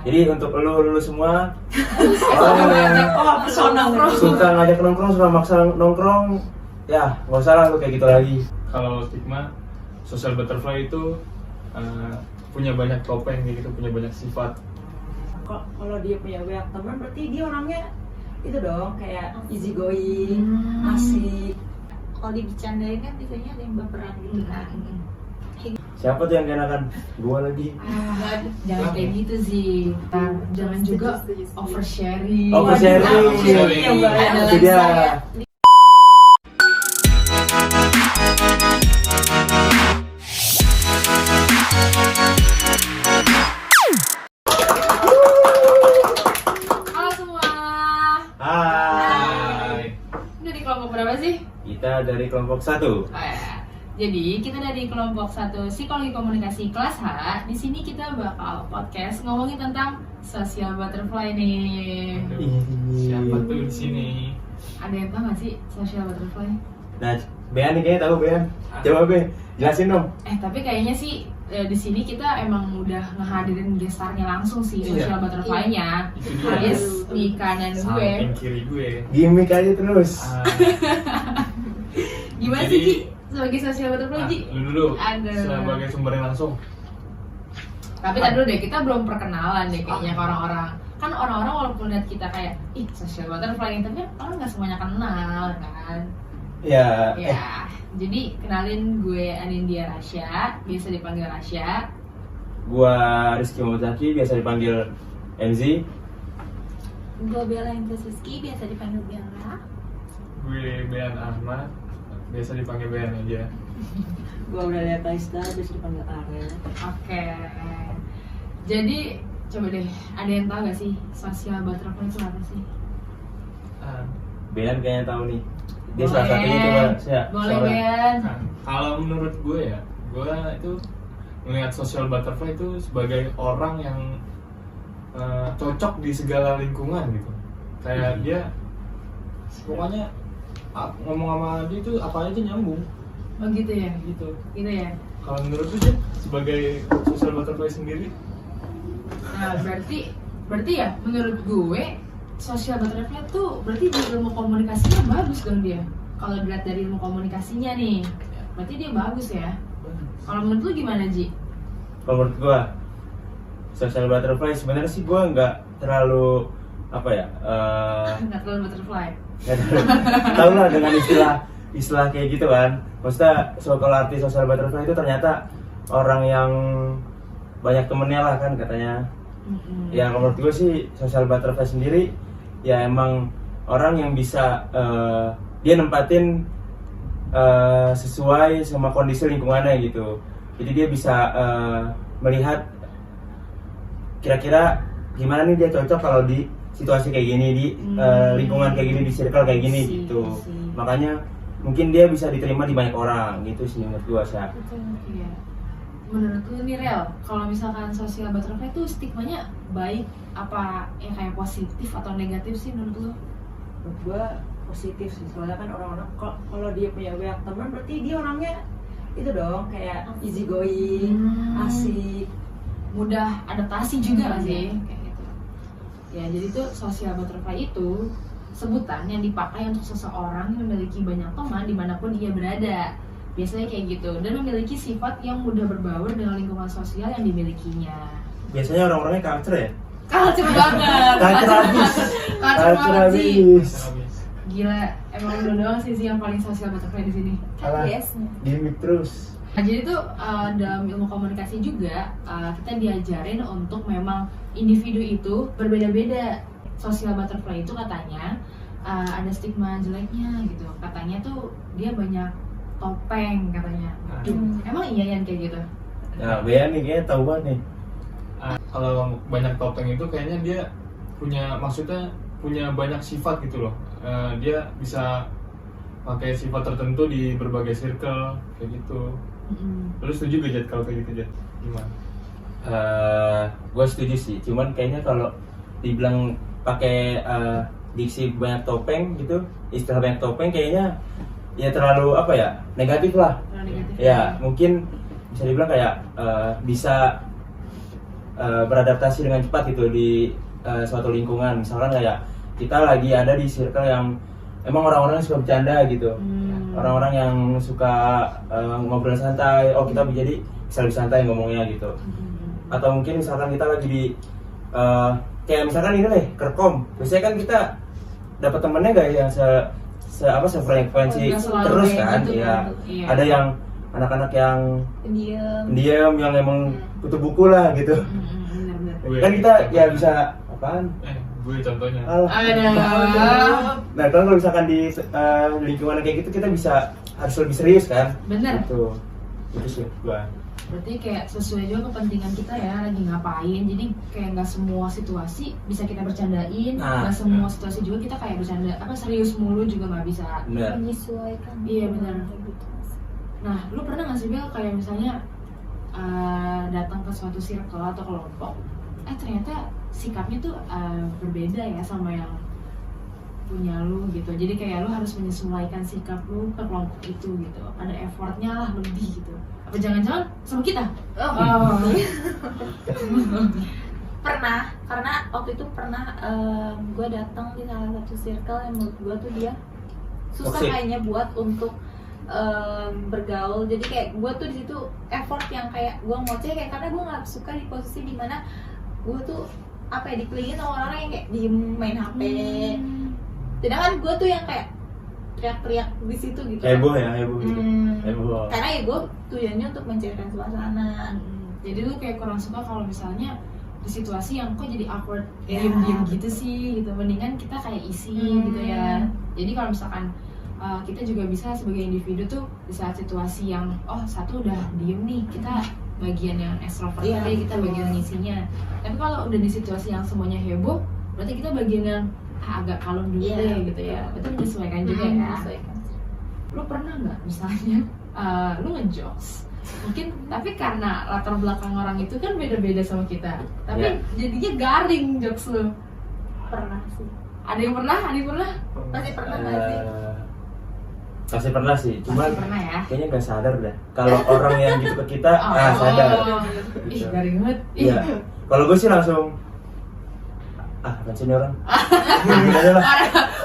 Jadi untuk lu semua orang yang suka ngajak nongkrong, suka maksa nongkrong, ya nggak usah lah lu kayak gitu lagi. Kalau stigma social butterfly itu punya banyak topeng gitu, punya banyak sifat. Kalau dia punya banyak teman berarti dia orangnya itu dong kayak easy going, asik. Kalau dibercandain kan biasanya ada yang baperan gitu kan. Siapa tuh yang enakan? Gua lagi. Jangan kayak gitu sih. Jangan juga oversharing. Oversharing. Itu dia. Halo semua. Hai. Ini dari kelompok berapa sih? Kita dari kelompok 1. Jadi kita dari kelompok 1 Psikologi Komunikasi kelas H. Di sini kita bakal podcast ngomongin tentang social butterfly nih. Siapa tuh di sini? Ada yang tahu nggak sih social butterfly? Nah, Bean nih kayaknya tahu Bean. Coba Be, jelasin dong. Tapi kayaknya sih di sini kita emang udah ngehadirin gestarnya langsung sih social butterfly-nya. Itu dia. Haris di kanan gue. Samping kiri gue. Gimik aja terus. Gimana Jadi, sih Ji? Sebagai social butterfly Ji? Lu dulu Ada. sebagai sumbernya langsung. Tapi tadi dulu deh, kita belum perkenalan deh kayaknya ke orang-orang. Kan orang-orang walaupun lihat kita kayak, ih social butterfly, tapi orang nggak semuanya kenal kan. Ya. Ya, jadi kenalin gue Anindya Rasya, biasa dipanggil Rasya. Gua Rizky Momotaki, biasa dipanggil MZ. Gue Bella Intusiski, biasa dipanggil Bella. Gue Bean Ahmad, biasa dipanggil Bean aja. Gua udah lihat Aisda, bisa dipanggil Arel. Oke. Jadi coba deh, ada yang tahu gak sih social butterfly itu apa sih? Bean kayaknya tahu nih. Dia Boleh. salah satunya coba saya. Boleh Ben. Nah, kalau menurut gue ya, gue itu melihat social butterfly itu sebagai orang yang cocok di segala lingkungan gitu. Kayak dia pokoknya ngomong sama dia itu apa aja nyambung Oh gitu ya? gitu. Gitu ya? Kalau menurut lu sih sebagai social butterfly sendiri, Nah berarti ya menurut gue social butterfly tuh berarti di ilmu komunikasinya bagus dong dia. Kalau dilihat dari ilmu komunikasinya nih, berarti dia bagus ya. Kalau menurut lu gimana Ji? Kalau menurut gua social butterfly sebenarnya sih gua nggak terlalu apa ya? Nggak terlalu butterfly. Tahu lah dengan istilah kayak gitu kan. Maksudnya kalau arti social butterfly itu ternyata orang yang banyak temennya lah kan katanya. Ya kalau menurut gue sih social butterfly sendiri ya emang orang yang bisa dia nempatin sesuai sama kondisi lingkungannya gitu. Jadi dia bisa melihat kira-kira gimana nih dia cocok kalau di situasi kayak gini, di lingkungan kayak gini, di circle kayak gini gitu. Makanya mungkin dia bisa diterima di banyak orang gitu sih menurut gue sih. Iya. Menurut lu nih Rel, kalau misalkan social butterfly itu stigmanya baik apa yang kayak positif atau negatif sih menurut lu? Menurut gua positif sih, soalnya kan orang-orang kalau dia punya banyak teman berarti dia orangnya itu dong kayak easy going, asik. Mudah adaptasi juga nggak sih kayak gitu. Ya jadi tuh social butterfly itu sebutan yang dipakai untuk seseorang yang memiliki banyak teman dimanapun ia berada. Biasanya kayak gitu, dan memiliki sifat yang mudah berbaur dengan lingkungan sosial yang dimilikinya. Biasanya orang-orangnya culture ya? Culture banget. Culture habis. Culture banget sih. habis. Gila, emang lu doang sih yang paling social butterfly di sini. Alah, gimik terus. Nah, jadi tuh dalam ilmu komunikasi juga kita diajarin untuk memang individu itu berbeda-beda. Social butterfly itu katanya ada stigma jeleknya gitu. Katanya tuh dia banyak topeng katanya. Emang iya yang kayak gitu? Nah, Bean nih kayaknya tahu banget nih. kalau banyak topeng itu kayaknya dia maksudnya punya banyak sifat gitu loh. Dia bisa pakai sifat tertentu di berbagai circle kayak gitu. Lu setuju gak Jad kalau kayak gitu Jad? Gimana? Gue setuju sih, cuman kayaknya kalau dibilang pakai diksi banyak topeng gitu, istilah banyak topeng kayaknya ya terlalu apa ya, negatif lah. Negatif. Ya mungkin bisa dibilang kayak bisa beradaptasi dengan cepat gitu di suatu lingkungan. Misalkan kayak kita lagi ada di circle yang emang orang-orang yang suka bercanda gitu, orang-orang yang suka ngobrol santai, oh kita jadi bisa lebih santai ngomongnya gitu. Atau mungkin misalkan kita lagi di kayak misalkan ini deh kerkom, biasanya kan kita dapat temennya gak yang sefrekuensi terus kan, gitu, ya. Iya. Ada yang anak-anak yang pendiam yang emang kutu buku lah gitu. Benar-benar. Kan kita ya bisa apaan? Gue contohnya. Alah. Ada. Nah kalau misalkan di lingkungan kayak gitu kita harus lebih serius kan? Bener. Itu sih gua. Berarti kayak sesuai juga kepentingan kita ya lagi ngapain. Jadi kayak nggak semua situasi bisa kita bercandain, Nah. nggak semua situasi juga kita kayak bercanda serius mulu juga nggak bisa. Bener. menyesuaikan. Iya, benar. Kayak gitu. Nah, lu pernah nggak sih Bel kayak misalnya datang ke suatu circle atau kelompok, ternyata sikapnya tuh berbeda ya sama yang punya lu gitu. Jadi kayak lu harus menyesuaikan sikap lu ke kelompok itu gitu. Ada effortnya lah lebih gitu. Apa jangan-jangan sama kita? Oh. Pernah, karena waktu itu pernah gue datang di salah satu circle yang menurut gue tuh dia susah Toxic. kayaknya buat untuk bergaul. Jadi kayak gue tuh di situ effort yang kayak gue ngoceh kayak karena gue nggak suka di posisi dimana gue tuh apa ya dikelilingin sama orang-orang yang kayak diem main HP. Sedangkan gue tuh yang kayak teriak-teriak di situ gitu. Heboh ya, heboh gitu. Hmm. Heboh. Karena ya gue tujuannya untuk mencairkan suasana. Jadi lu kayak kurang suka kalau misalnya di situasi yang kok jadi awkward, Ya. diem-diem gitu sih gitu. Mendingan kita kayak isi gitu ya. Jadi kalau misalkan kita juga bisa sebagai individu tuh di saat situasi yang satu udah diem nih, kita bagian yang extrovert Iya, aja, kita betul. bagian ngisinya. Tapi kalau udah di situasi yang semuanya heboh, berarti kita bagian yang agak kalem dulu Iya, deh gitu ya. Itu menyesuaikan juga ya. Menyesuaikan. Lu pernah nggak misalnya lu ngejokes mungkin, tapi karena latar belakang orang itu kan beda-beda sama kita, tapi Ya. jadinya garing jokes lu. Pernah sih. Ada yang pernah? Pasti pernah nggak sih? Pasti pernah sih, cuman Pasti pernah ya. kayaknya gak sadar dah. Kalau orang yang gitu ke kita, sadar. Ih, garing banget. Iya. Kalau gue sih langsung apaan sih ini orang? Udah lah.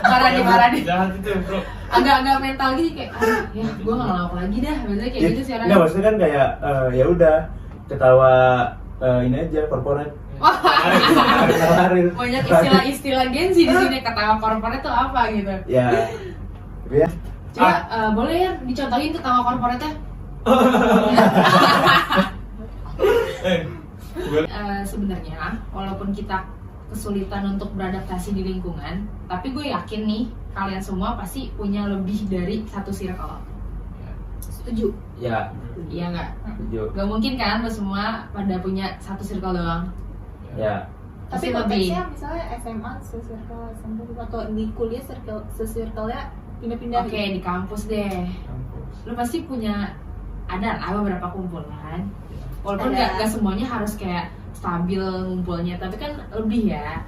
Parah nih. Jahat itu bro. Agak mental gitu kayak, ya gue nggak ngelawak lagi dah. Biasanya kayak gitu sih Nggak, orangnya. maksudnya kan kayak ya udah ketawa ini aja corporate. Kelarin. Banyak istilah-istilah Gen Z di sini, ketawa korporat tuh apa gitu. Ya. Ya. Coba boleh ya dicontohin ketawa korporatnya? Sebenarnya walaupun kita kesulitan untuk beradaptasi di lingkungan, tapi gue yakin nih kalian semua pasti punya lebih dari satu circle. Setuju. Ya. Iya nggak? Setuju. Gak mungkin kan lo semua pada punya satu circle doang. Ya. Tapi Pasti lebih. konteksnya misalnya SMA se-circle, SMP atau di kuliah se-circle-nya pindah-pindah. Oke, di kampus deh. Lo pasti punya ada lah beberapa kumpulan. Walaupun Ada. gak semuanya harus kayak stabil ngumpulnya, tapi kan lebih ya.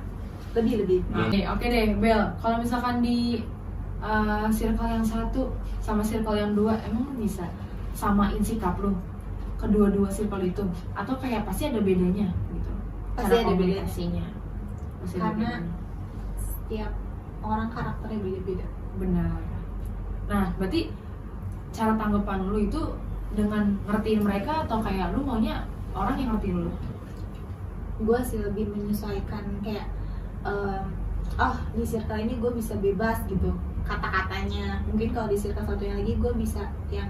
Lebih. Oke deh, Bel. Kalau misalkan di circle yang satu sama circle yang dua, emang lu bisa samain sikap lu kedua-dua circle itu? Atau kayak pasti ada bedanya gitu? Pasti Cara ada komunikasinya. Pasti ada Karena bedanya. setiap orang karakternya beda-beda. Benar. Nah, berarti cara tanggapan lu itu dengan ngertiin mereka atau kayak lu maunya orang yang ngertiin lu? Gue sih lebih menyesuaikan kayak di circle ini gue bisa bebas gitu kata-katanya. Mungkin kalau di circle satunya lagi gue bisa yang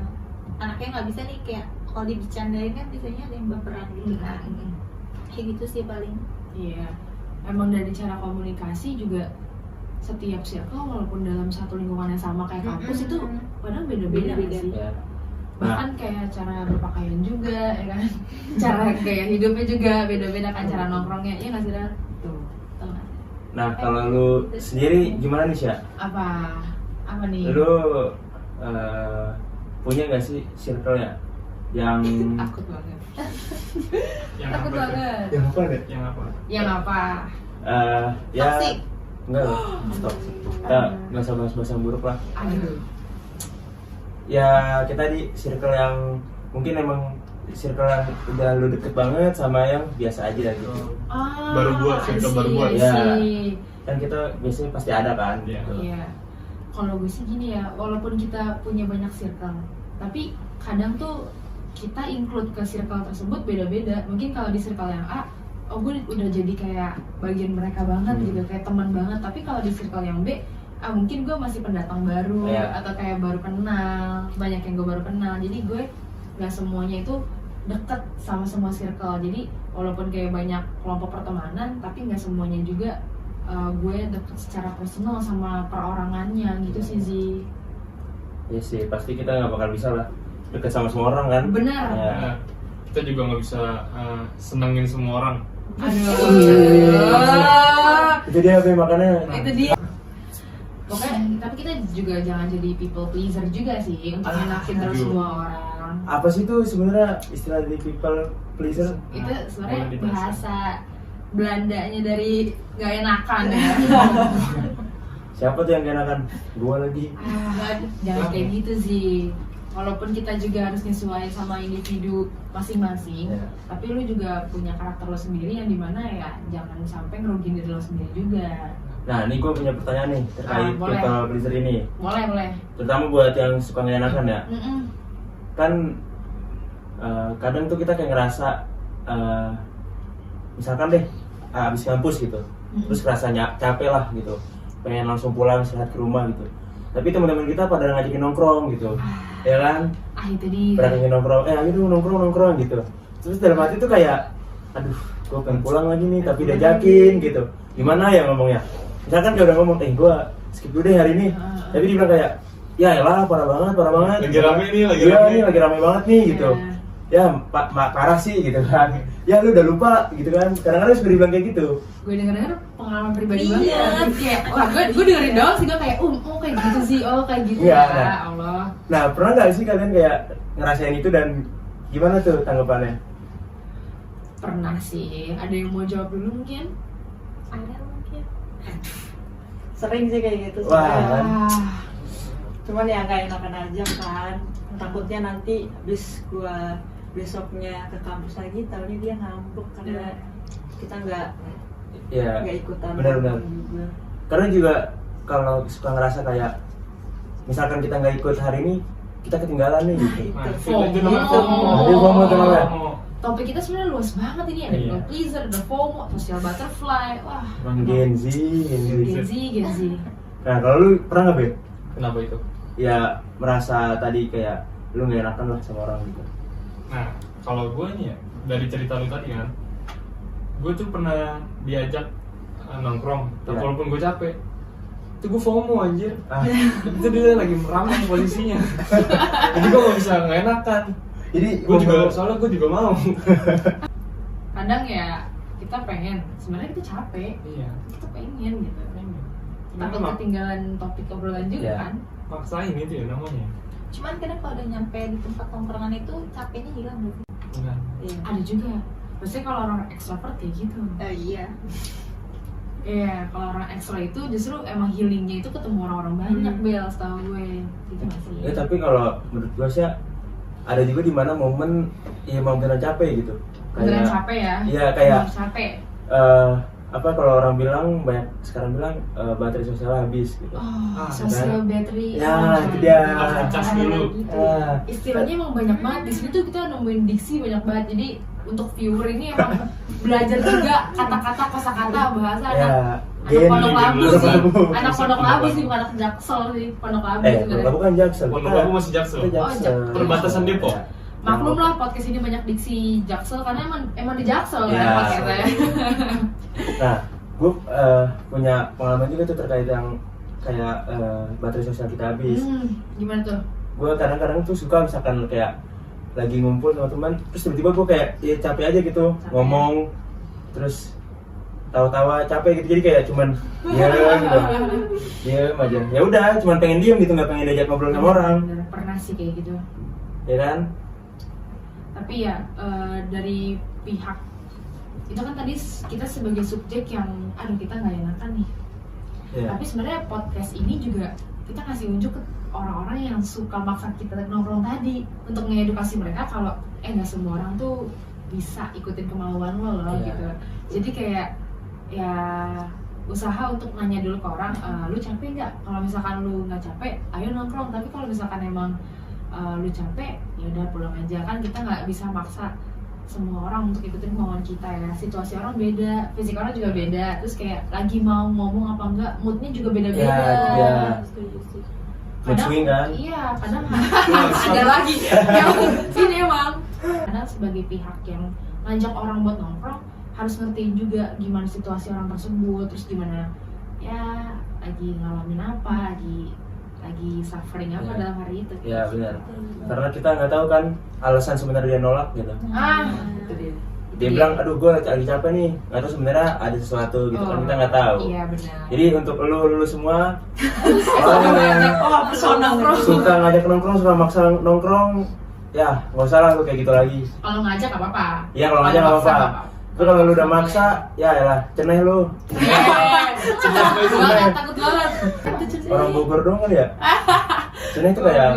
anaknya nggak bisa nih, kayak kalau dibicarain kan biasanya ada yang baperan gitu kan. Kayak gitu sih paling. Iya. Emang dari cara komunikasi juga setiap circle walaupun dalam satu lingkungan yang sama kayak kampus itu kadang beda-beda nggak sih? Ya. Bahkan kayak cara berpakaian juga ya kan, cara gaya hidupnya juga beda-beda kan, cara nongkrongnya, ya nggak sih Dan? Tuh, tau nggak? Nah, kalau lu sendiri gimana nih, Sya? Apa nih? Lu punya gak sih circle-nya yang Takut banget. Yang Takut apa tuh? banget. yang apa deh? Yang apa? Yang apa? Ya Toxic. enggak lah, stop. Kita nggak usah bahas-bahas yang buruk lah. Aduh. Ya kita di circle yang mungkin emang circle udah lu deket banget sama yang biasa aja lah gitu. Baru buat, circle baru buat. Ya. Kan kita biasanya pasti ada kan. Iya. Gitu. Iya. Kalau gue sih gini ya, walaupun kita punya banyak circle, tapi kadang tuh kita include ke circle tersebut beda-beda. Mungkin kalau di circle yang A, oh gue udah jadi kayak bagian mereka banget gitu, kayak teman banget. Tapi kalau di circle yang B, mungkin gue masih pendatang baru atau kayak baru kenal, banyak yang gue baru kenal. Jadi gue nggak semuanya itu deket sama semua circle. Jadi walaupun kayak banyak kelompok pertemanan, tapi nggak semuanya juga gue deket secara personal sama perorangannya gitu sih Zi. Iya sih, pasti kita nggak bakal bisa lah deket sama semua orang kan. Benar. Ya. Nah, kita juga nggak bisa senengin semua orang. Itu dia makanya. Itu dia. Pokoknya, tapi kita juga jangan jadi people pleaser juga sih untuk ngenakin terus semua orang. Apa sih tuh sebenarnya istilah dari people pleaser? Itu Boleh sebenarnya dibahas. bahasa Belandanya dari gak enakan ya. Siapa tuh yang gak enakan? Gua lagi. Jangan kayak gitu sih. Walaupun kita juga harus nyesuaiin sama individu masing-masing, Ya. tapi lu juga punya karakter lo sendiri yang dimana ya jangan sampai ngerugiin diri lo sendiri juga. Nah, ini gue punya pertanyaan nih terkait Boleh. people pleaser ini. Boleh. Terutama buat yang suka gak enakan ya. Mm-mm. Kan kadang tuh kita kayak ngerasa misalkan deh abis kampus gitu, terus rasanya capek lah gitu, pengen langsung pulang istirahat ke rumah gitu. Tapi teman-teman kita pada ngajakin nongkrong gitu, ya kan? Itu dia. Pada ngajakin nongkrong, ayo dong nongkrong gitu. Terus dalam hati tuh kayak, aduh, gue pengen pulang lagi nih, tapi diajakin gitu. Gimana ya ngomongnya? Misalkan dia udah ngomong, gue skip dulu deh hari ini. Tapi dia bilang kayak, ya elah parah banget. Lagi rame nih, lagi Iya rame. nih, lagi rame banget nih gitu. Ya, parah sih gitu kan. Ya lu udah lupa gitu kan. Kadang-kadang suka dibilang kayak gitu. Gue denger pengalaman pribadi Iya. banget. Kayak, wah gue dengerin doang sih, gue kayak, oh kayak gitu sih, oh kayak gitu Iya, ya, nah. Allah. Nah, pernah nggak sih kalian kayak ngerasain itu dan gimana tuh tanggapannya? Pernah sih. Ada yang mau jawab dulu mungkin? Ada mungkin. Sering sih kayak gitu. Wah. sebenarnya. Ah, Cuman ya gak enakan aja kan. Takutnya nanti abis gua besoknya ke kampus lagi, tahunya dia ngambek karena kita nggak Ya, ikutan benar-benar. juga. Karena juga kalau suka ngerasa kayak misalkan kita nggak ikut hari ini, kita ketinggalan nih gitu. Nah, FOMO. itu namanya FOMO. Jadi FOMO tuh namanya. topik kita sebenarnya luas banget ini, ada Iya. people pleaser, ada FOMO, social butterfly, wah, Gen Z. Gen Z. Nah, kalau lu pernah nggak, Beb? Kenapa itu? Ya merasa tadi kayak lu nggak enakan lah sama orang gitu. Nah, kalau gue nih ya, dari cerita lu tadi kan, gue tuh pernah diajak nongkrong, tapi Ya. walaupun gue capek, itu gue FOMO anjir. Ah, Itu dia lagi ramai posisinya. Jadi gue gak bisa nggak enakan. jadi Gue juga, soalnya gue juga mau. Kadang ya kita pengen, sebenarnya kita capek, Iya. kita pengen gitu. Takut Memang ketinggalan topik obrolan juga Ya. kan. maksain itu ya namanya. Cuman kadang kalau udah nyampe di tempat tongkrongan itu capeknya hilang gitu. Enggak. Iya. Ada juga. Maksudnya kalau orang extrovert ya gitu. Iya. Iya, kalau orang extro itu justru emang healingnya itu ketemu orang-orang banyak, Bel, setahu gue. Gitu nggak sih? Ya tapi kalau menurut gue sih ada juga di mana momen ya mau beneran capek gitu. Beneran capek ya? Iya kayak Beneran capek. apa kalau orang bilang banyak sekarang bilang baterai sosial habis gitu. Oh, Ah, social battery. Ya, oh, itu dia. Ngecas dulu. Gitu. Ah. Istilahnya emang banyak banget. Di sini tuh kita nemuin diksi banyak banget. Jadi untuk viewer ini emang belajar juga kata-kata, kosakata, bahasa Ya, anak pondok labu Pondok sih. Labu. Anak pondok labu sih, bukan anak jaksel sih. Pondok labu Pondok Labu kan Jaksel. Pondok Kita- Labu masih Jaksel. kita Jaksel. Oh, Perbatasan Depok. Ya. Maklum lah podcast ini banyak diksi jaksel karena emang di jaksel Ya. kan podcastnya. Nah, gue punya pengalaman juga tuh terkait yang kayak baterai sosial kita habis. Gimana tuh? Gue kadang-kadang tuh suka misalkan kayak lagi ngumpul sama teman, terus tiba-tiba gue kayak ya capek aja gitu ngomong, terus tawa-tawa capek gitu, jadi kayak cuman diem aja. Ya udah, cuman pengen diem gitu, nggak pengen diajak ngobrol sama orang, Bener, pernah sih kayak gitu. ya kan? Tapi ya dari pihak itu kan tadi kita sebagai subjek yang aduh kita nggak enakan nih. Ya. Tapi sebenarnya podcast ini juga kita ngasih unjuk ke orang-orang yang suka maksa kita nongkrong tadi untuk mengedukasi mereka kalau nggak semua orang tuh bisa ikutin kemauan lo loh gitu. Jadi kayak ya usaha untuk nanya dulu ke orang, lu capek nggak? Kalau misalkan lu nggak capek, ayo nongkrong. Tapi kalau misalkan emang lu capek, ya udah pulang aja. Kan kita nggak bisa maksa semua orang untuk ikutin kemauan kita ya. Situasi orang beda, fisik orang juga beda. Terus kayak lagi mau ngomong apa enggak, moodnya juga beda-beda. Ya. Setuju sih. Mood swing kan? Iya, kadang ada lagi yang ini emang. Kadang sebagai pihak yang ngajak orang buat nongkrong harus ngertiin juga gimana situasi orang tersebut, terus gimana ya lagi ngalamin apa, lagi suffering apa dalam hari itu. Ya benar. Karena kita nggak tahu kan alasan sebenarnya dia nolak gitu. Itu dia. Dia bilang, aduh gue lagi capek nih, nggak tahu sebenarnya ada sesuatu gitu kan, kita nggak tahu. Iya benar. Jadi untuk lu semua orang yang Persona suka ngajak nongkrong, suka maksa nongkrong, ya nggak usah lah lu kayak gitu lagi. Kalau ngajak nggak apa-apa. Iya kalau ngajak nggak apa-apa. Tapi kalau lu udah maksa, ya elah, ceneh lu. Banget, takut banget. Orang Bogor doang kali ya? Ceneh itu kayak,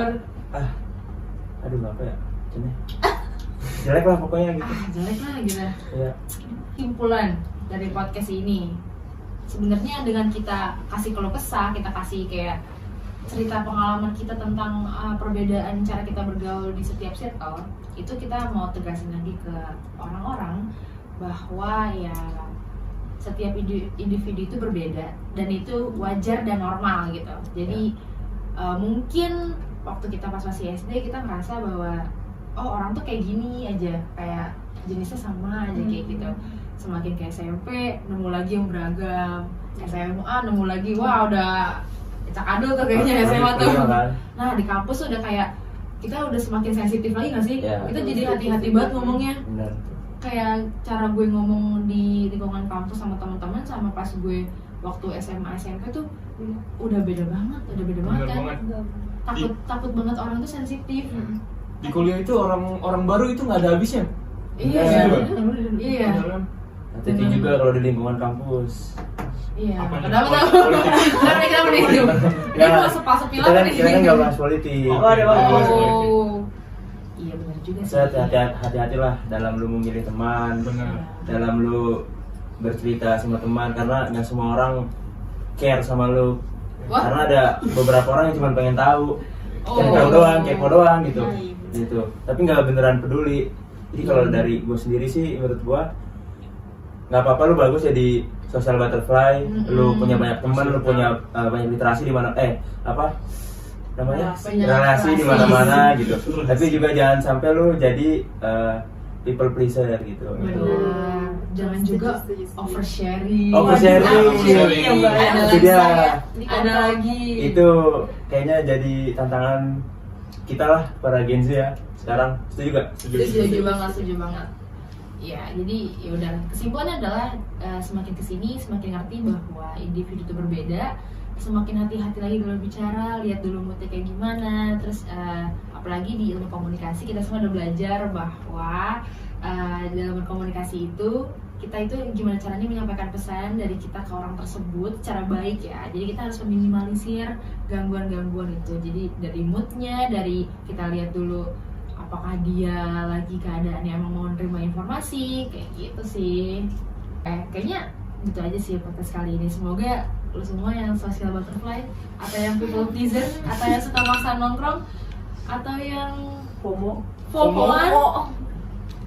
aduh apa ya, ceneh. Jelek lah pokoknya gitu. Jelek lah gitu. Iya. Simpulan dari podcast ini, sebenarnya dengan kita kasih keluh kesah, kita kasih kayak cerita pengalaman kita tentang perbedaan cara kita bergaul di setiap circle, itu kita mau tegasin lagi ke orang-orang bahwa ya setiap individu itu berbeda dan itu wajar dan normal gitu. Jadi mungkin waktu kita pas masih SD kita ngerasa bahwa oh orang tuh kayak gini aja, kayak jenisnya sama aja kayak gitu. Semakin ke SMP nemu lagi yang beragam, SMA nemu lagi wah udah cakadul tuh kayaknya SMA tuh. Nah di kampus udah kayak kita udah semakin sensitif lagi nggak sih? Kita jadi hati-hati banget ngomongnya. Benar. Kayak cara gue ngomong di lingkungan kampus sama teman-teman sama pas gue waktu SMA SMP tuh udah beda banget kan. Takut banget orang tuh sensitif. Di kuliah itu orang baru itu nggak ada habisnya. Iya. Bener kan? Hati-hati juga kalau di lingkungan kampus. Iya. Apanya? Kenapa? Kenapa nih itu? Ini Ya, masuk kita kan nggak bahas politik. Oh, ada bahas. Iya benar juga sih. Hati-hatilah dalam lu memilih teman, Benar. dalam lu bercerita sama teman, karena nggak semua orang care sama lu. Wah. Karena ada beberapa orang yang cuma pengen tahu, kepo doang gitu, gitu. Tapi nggak beneran peduli. Jadi kalau dari gue sendiri sih, menurut gue nggak apa-apa lu bagus ya di social butterfly, lu punya banyak teman, lu punya banyak literasi di mana relasi di mana-mana gitu. Tapi juga jangan sampai lu jadi people pleaser gitu. Benar. Jangan juga oversharing. Oversharing. Itu dia. Ada lagi. Itu kayaknya jadi tantangan kita lah para Gen Z ya sekarang. Setuju gak? Setuju banget. Ya, jadi ya udah kesimpulannya adalah semakin kesini semakin ngerti bahwa individu itu berbeda, semakin hati-hati lagi dalam bicara, lihat dulu moodnya kayak gimana. Terus apalagi di ilmu komunikasi kita semua udah belajar bahwa dalam berkomunikasi itu kita itu gimana caranya menyampaikan pesan dari kita ke orang tersebut secara baik ya. Jadi kita harus meminimalisir gangguan-gangguan itu. Jadi dari moodnya, dari kita lihat dulu apakah dia lagi keadaannya emang mau menerima informasi kayak gitu sih. Kayaknya gitu aja sih podcast kali ini. Semoga lu semua yang social butterfly atau yang people pleaser atau yang suka maksa nongkrong atau yang FOMO-an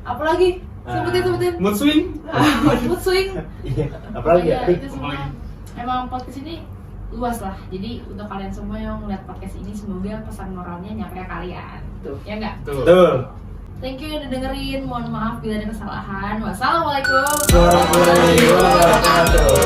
apalagi sebutin Mood swing. mood swing. Iya, apalagi ya? Itu semua emang podcast ini luas lah. Jadi untuk kalian semua yang ngeliat podcast ini semoga pesan moralnya nyampe ke kalian. Tuh, ya enggak? Betul. Thank you udah dengerin. Mohon maaf bila ada kesalahan. Wassalamualaikum Warahmatullahi wabarakatuh.